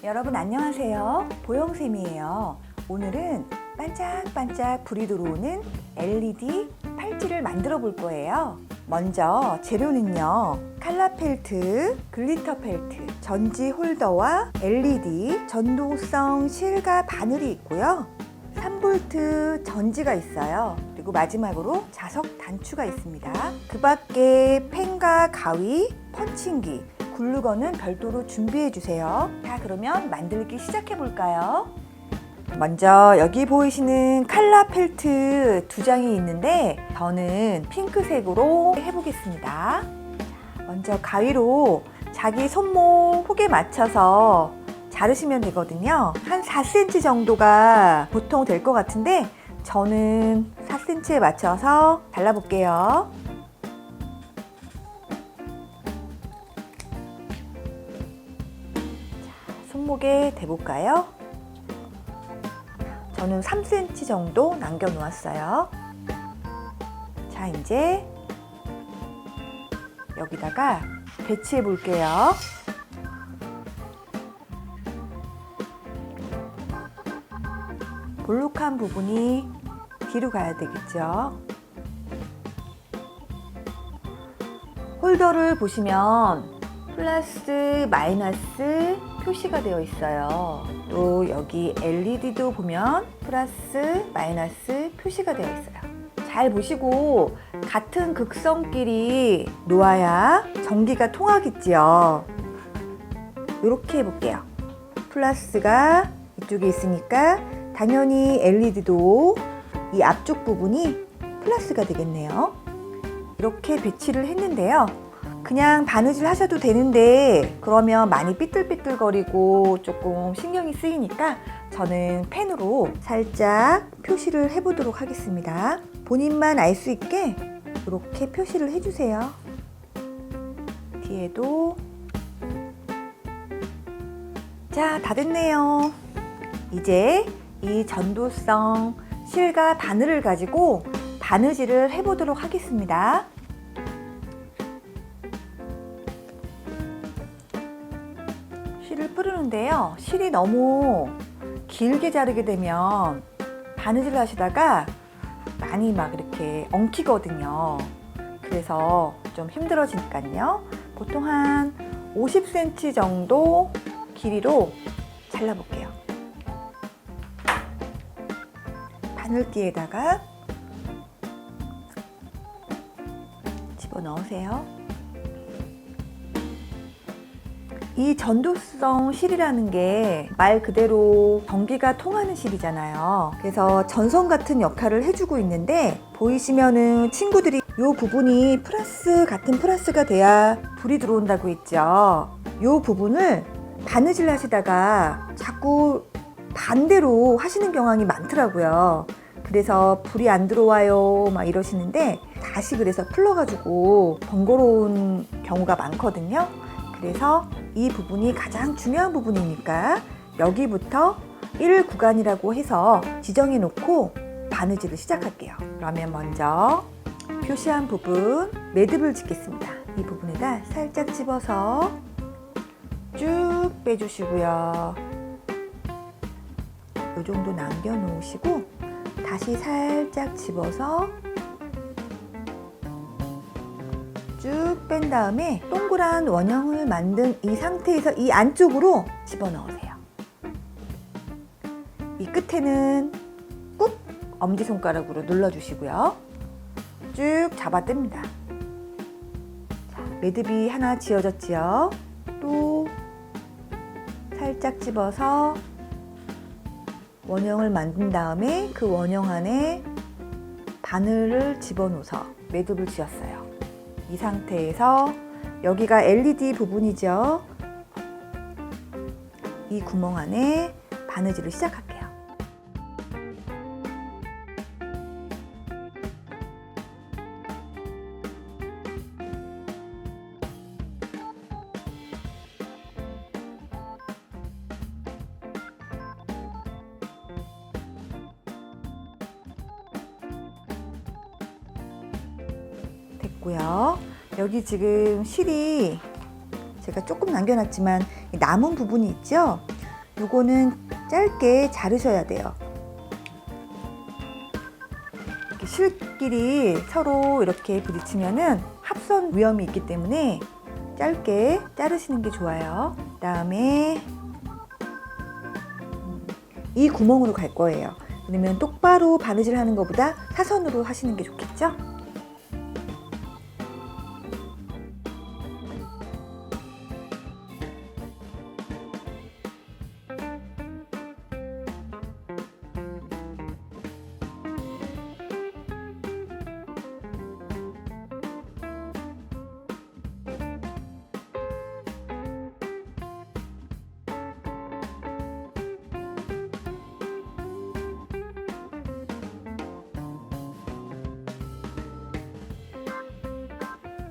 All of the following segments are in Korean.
여러분 안녕하세요. 보영쌤이에요. 오늘은 반짝반짝 불이 들어오는 LED 팔찌를 만들어 볼 거예요. 먼저 재료는요, 칼라 펠트, 글리터 펠트, 전지 홀더와 LED 전도성 실과 바늘이 있고요. 3V 전지가 있어요. 그리고 마지막으로 자석 단추가 있습니다. 그 밖에 펜과 가위, 펀칭기, 글루건은 별도로 준비해 주세요. 자, 그러면 만들기 시작해 볼까요? 먼저 여기 보이시는 칼라 펠트 2장이 있는데 저는 핑크색으로 해보겠습니다. 먼저 가위로 자기 손목 훅에 맞춰서 자르시면 되거든요. 한 4cm 정도가 보통 될 것 같은데 저는 4cm에 맞춰서 잘라볼게요. 손목에 대볼까요? 저는 3cm 정도 남겨 놓았어요. 자, 이제 여기다가 배치해 볼게요. 볼록한 부분이 뒤로 가야 되겠죠. 홀더를 보시면 플러스, 마이너스 표시가 되어 있어요. 또 여기 LED도 보면 플러스, 마이너스 표시가 되어 있어요. 잘 보시고 같은 극성끼리 놓아야 전기가 통하겠지요. 이렇게 해볼게요. 플러스가 이쪽에 있으니까 당연히 LED도 이 앞쪽 부분이 플러스가 되겠네요. 이렇게 배치를 했는데요. 그냥 바느질 하셔도 되는데 그러면 많이 삐뚤삐뚤거리고 조금 신경이 쓰이니까 저는 펜으로 살짝 표시를 해보도록 하겠습니다. 본인만 알 수 있게 이렇게 표시를 해주세요. 뒤에도. 자, 다 됐네요. 이제 이 전도성 실과 바늘을 가지고 바느질을 해보도록 하겠습니다. 실을 뿌리는데요, 실이 너무 길게 자르게 되면 바느질 하시다가 많이 막 이렇게 엉키거든요. 그래서 좀 힘들어지니까요, 보통 한 50cm 정도 길이로 잘라볼게요. 바늘띠에다가 집어넣으세요. 이 전도성 실이라는 게 말 그대로 전기가 통하는 실이잖아요. 그래서 전선 같은 역할을 해주고 있는데, 보이시면은 친구들이 이 부분이 플러스 같은 플러스가 돼야 불이 들어온다고 했죠. 이 부분을 바느질 하시다가 자꾸 반대로 하시는 경향이 많더라고요. 그래서 불이 안 들어와요 막 이러시는데, 다시 그래서 풀러가지고 번거로운 경우가 많거든요. 그래서 이 부분이 가장 중요한 부분이니까 여기부터 1 구간이라고 해서 지정해 놓고 바느질을 시작할게요. 그러면 먼저 표시한 부분 매듭을 짓겠습니다. 이 부분에다 살짝 집어서 쭉 빼주시고요. 이 정도 남겨 놓으시고 다시 살짝 집어서 쭉 뺀 다음에 동그란 원형을 만든 이 상태에서 이 안쪽으로 집어넣으세요. 이 끝에는 꾹 엄지손가락으로 눌러주시고요. 쭉 잡아뗍니다. 자, 매듭이 하나 지어졌지요. 또 살짝 집어서 원형을 만든 다음에 그 원형 안에 바늘을 집어넣어서 매듭을 지었어요. 이 상태에서 여기가 LED 부분이죠. 이 구멍 안에 바느질을 시작할게요. 됐고요. 여기 지금 실이 제가 조금 남겨놨지만 남은 부분이 있죠. 요거는 짧게 자르셔야 돼요. 이렇게 실끼리 서로 이렇게 부딪히면은 합선 위험이 있기 때문에 짧게 자르시는 게 좋아요. 그다음에 이 구멍으로 갈 거예요. 그러면 똑바로 바느질 하는 것보다 사선으로 하시는 게 좋겠죠?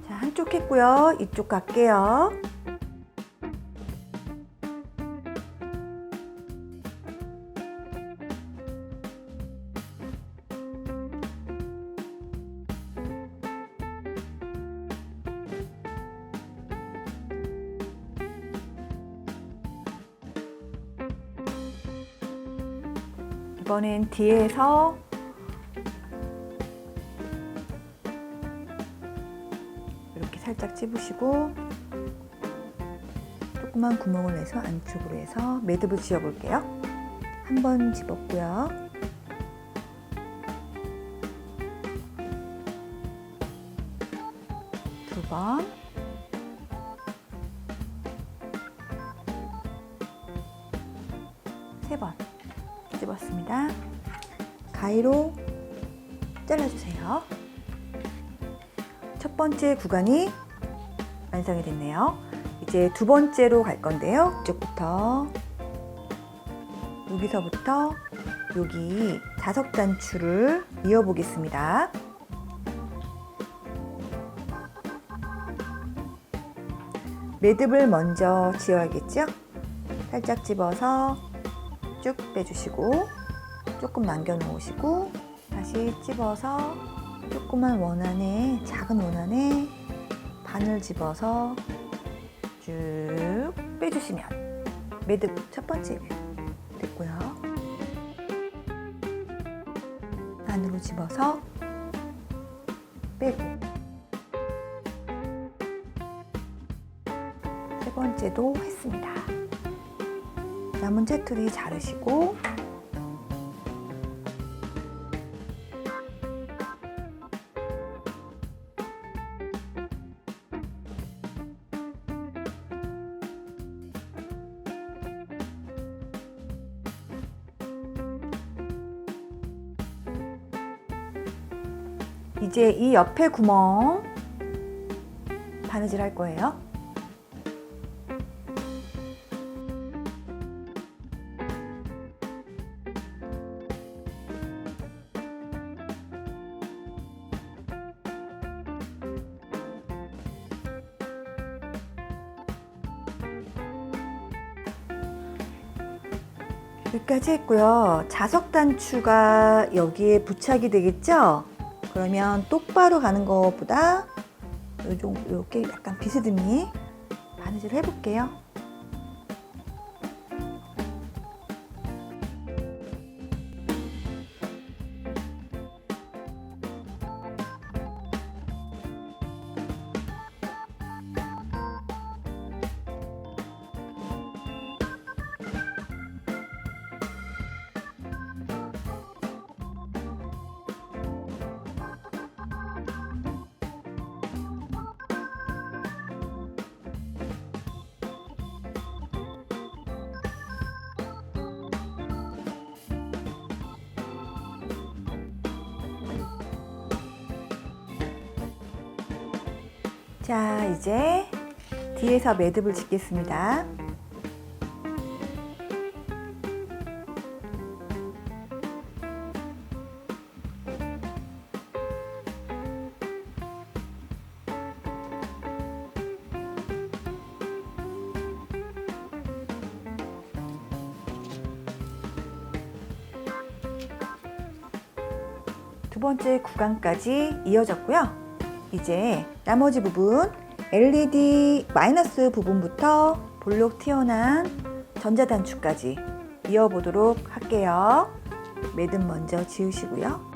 자, 한쪽 했고요. 이쪽 갈게요. 이번엔 뒤에서 이렇게 살짝 찝으시고 조그만 구멍을 내서 안쪽으로 해서 매듭을 지어 볼게요. 한 번 집었고요. 두 번, 세 번 집었습니다. 가위로 잘라주세요. 첫 번째 구간이 완성이 됐네요. 이제 두 번째로 갈 건데요. 이쪽부터 여기서부터 여기 자석 단추를 이어 보겠습니다. 매듭을 먼저 지어야겠죠? 살짝 집어서 쭉 빼주시고 조금 남겨 놓으시고 다시 집어서 조그만 원 안에, 작은 원 안에 반을 집어서 쭉 빼주시면 매듭 첫 번째 됐고요. 안으로 집어서 빼고 세 번째도 했습니다. 남은 재투리 자르시고 이제 이 옆에 구멍 바느질 할 거예요. 여기까지 했고요. 자석 단추가 여기에 부착이 되겠죠? 그러면 똑바로 가는 것보다 이렇게 약간 비스듬히 바느질 해볼게요. 자, 이제 뒤에서 매듭을 짓겠습니다. 두 번째 구간까지 이어졌고요. 이제 나머지 부분 LED 마이너스 부분부터 볼록 튀어나온 전자단추까지 이어보도록 할게요. 매듭 먼저 지으시고요.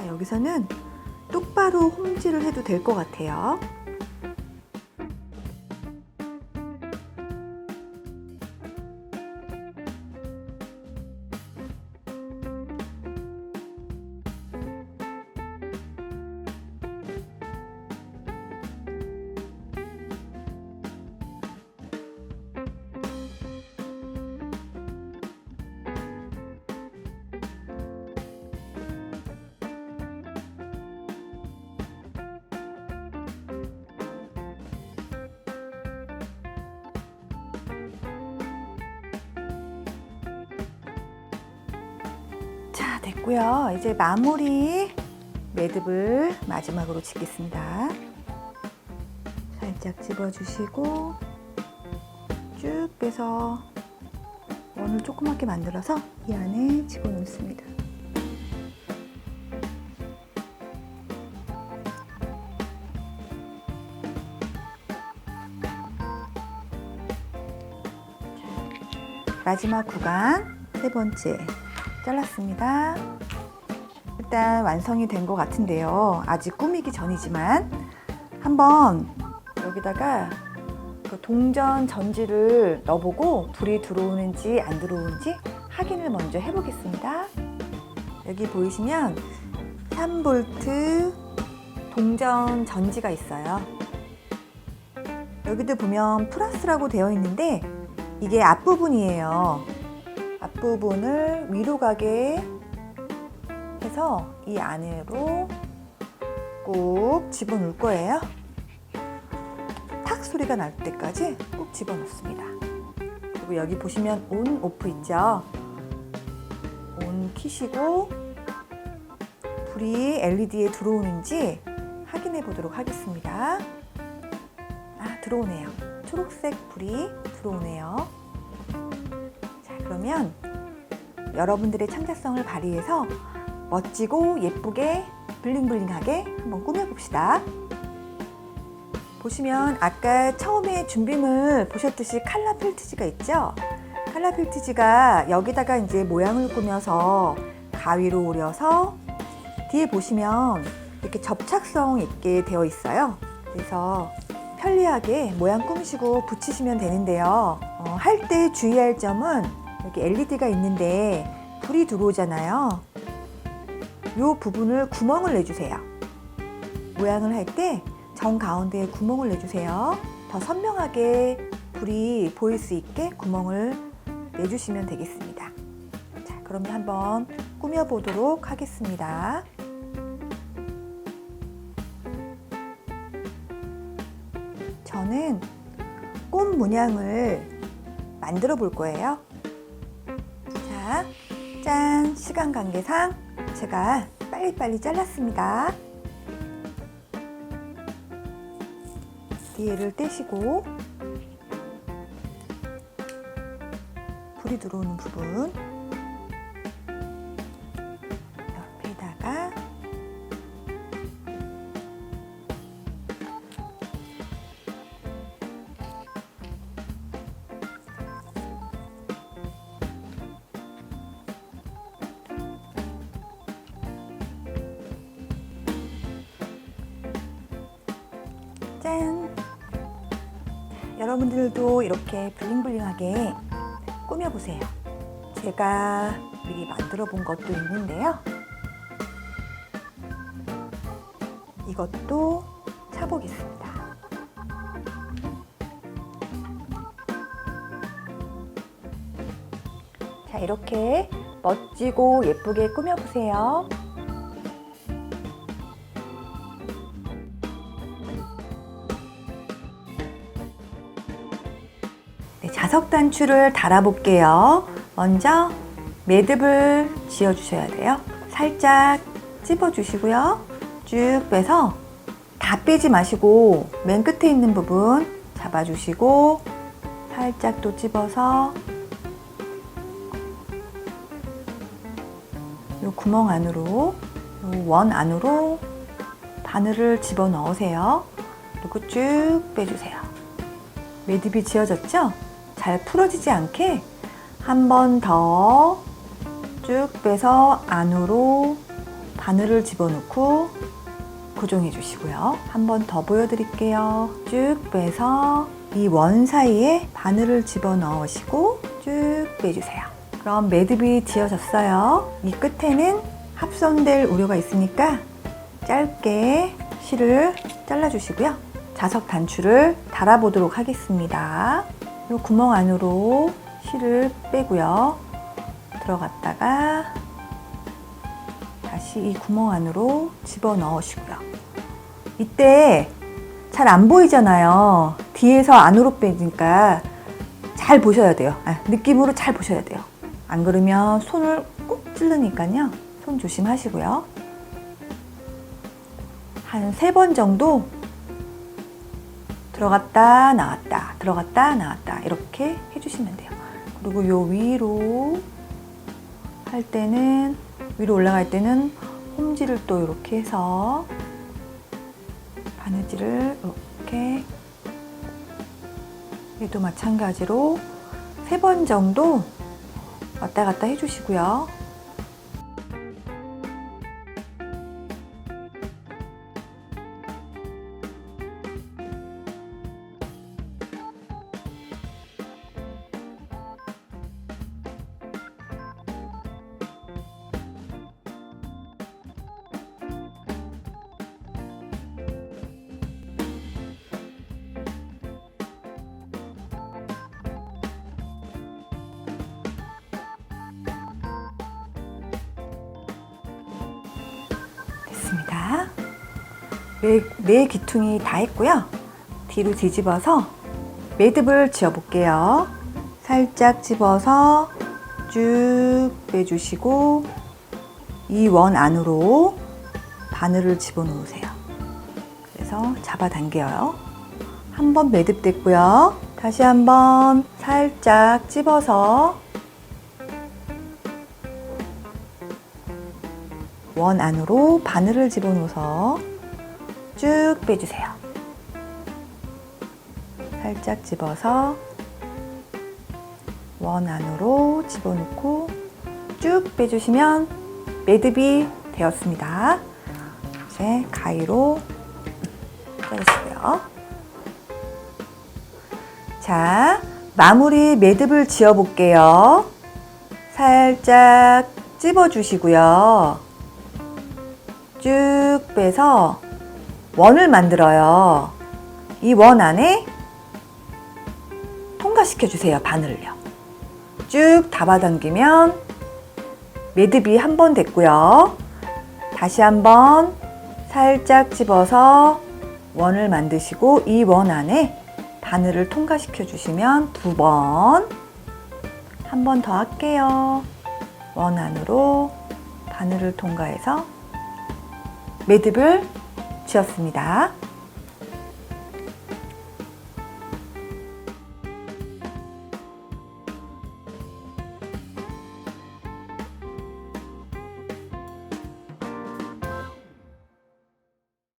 여기서는 똑바로 홈질을 해도 될 것 같아요. 자, 됐고요. 이제 마무리 매듭을 마지막으로 짓겠습니다. 살짝 집어주시고 쭉 빼서 원을 조그맣게 만들어서 이 안에 집어넣습니다. 마지막 구간 세 번째 잘랐습니다. 일단 완성이 된 것 같은데요. 아직 꾸미기 전이지만 한번 여기다가 그 동전 전지를 넣어보고 불이 들어오는지 안 들어오는지 확인을 먼저 해보겠습니다. 여기 보이시면 3V 동전 전지가 있어요. 여기도 보면 플러스라고 되어 있는데 이게 앞부분이에요. 앞부분을 위로 가게 해서 이 안으로 꼭 집어넣을 거예요. 탁 소리가 날 때까지 꼭 집어넣습니다. 그리고 여기 보시면 온, 오프 있죠? 온 키시고 불이 LED에 들어오는지 확인해 보도록 하겠습니다. 아, 들어오네요. 초록색 불이 들어오네요. 자, 그러면 여러분들의 창작성을 발휘해서 멋지고 예쁘게 블링블링하게 한번 꾸며봅시다. 보시면 아까 처음에 준비물 보셨듯이 칼라 필트지가 있죠? 칼라 필트지가 여기다가 이제 모양을 꾸며서 가위로 오려서 뒤에 보시면 이렇게 접착성 있게 되어 있어요. 그래서 편리하게 모양 꾸미시고 붙이시면 되는데요. 할 때 주의할 점은 여기 LED가 있는데 불이 들어오잖아요. 이 부분을 구멍을 내주세요. 모양을 할 때 정 가운데에 구멍을 내주세요. 더 선명하게 불이 보일 수 있게 구멍을 내주시면 되겠습니다. 자, 그러면 한번 꾸며보도록 하겠습니다. 저는 꽃 문양을 만들어 볼 거예요. 자, 짠! 시간 관계상 제가 빨리빨리 잘랐습니다. 뒤에를 떼시고 불이 들어오는 부분 옆에다가 짠! 여러분들도 이렇게 블링블링하게 꾸며보세요. 제가 미리 만들어 본 것도 있는데요. 이것도 차보겠습니다. 자, 이렇게 멋지고 예쁘게 꾸며보세요. 자석 단추를 달아볼게요. 먼저 매듭을 지어주셔야 돼요. 살짝 찝어주시고요. 쭉 빼서 다 빼지 마시고 맨 끝에 있는 부분 잡아주시고 살짝 또 찝어서 이 구멍 안으로, 이 원 안으로 바늘을 집어넣으세요. 그리고 쭉 빼주세요. 매듭이 지어졌죠? 잘 풀어지지 않게 한 번 더 쭉 빼서 안으로 바늘을 집어넣고 고정해 주시고요. 한 번 더 보여드릴게요. 쭉 빼서 이 원 사이에 바늘을 집어넣으시고 쭉 빼주세요. 그럼 매듭이 지어졌어요. 이 끝에는 합선될 우려가 있으니까 짧게 실을 잘라주시고요. 자석 단추를 달아보도록 하겠습니다. 이 구멍 안으로 실을 빼고요. 들어갔다가 다시 이 구멍 안으로 집어넣으시고요. 이때 잘 안 보이잖아요. 뒤에서 안으로 빼니까 잘 보셔야 돼요. 느낌으로 잘 보셔야 돼요. 안 그러면 손을 꼭 찌르니까요. 손 조심하시고요. 한 3번 정도 들어갔다 나왔다 들어갔다 나왔다 이렇게 해주시면 돼요. 그리고 요 위로 할 때는, 위로 올라갈 때는 홈질을 또 이렇게 해서 바느질을 이렇게, 얘도 마찬가지로 3번 정도 왔다 갔다 해주시고요. 됐습니다. 네 귀퉁이 다 했고요. 뒤로 뒤집어서 매듭을 지어 볼게요. 살짝 집어서 쭉 빼주시고 이 원 안으로 바늘을 집어넣으세요. 그래서 잡아당겨요. 한번 매듭 됐고요. 다시 한번 살짝 집어서 원 안으로 바늘을 집어넣어서 쭉 빼주세요. 살짝 집어서 원 안으로 집어넣고 쭉 빼주시면 매듭이 되었습니다. 이제 가위로 자르시고요. 자, 마무리 매듭을 지어 볼게요. 살짝 찝어 주시고요. 쭉 빼서 원을 만들어요. 이 원 안에 통과시켜 주세요. 바늘을요. 쭉 잡아당기면 매듭이 한 번 됐고요. 다시 한번 살짝 집어서 원을 만드시고 이 원 안에 바늘을 통과시켜 주시면 2번, 한 번 더 할게요. 원 안으로 바늘을 통과해서 매듭을 지었습니다.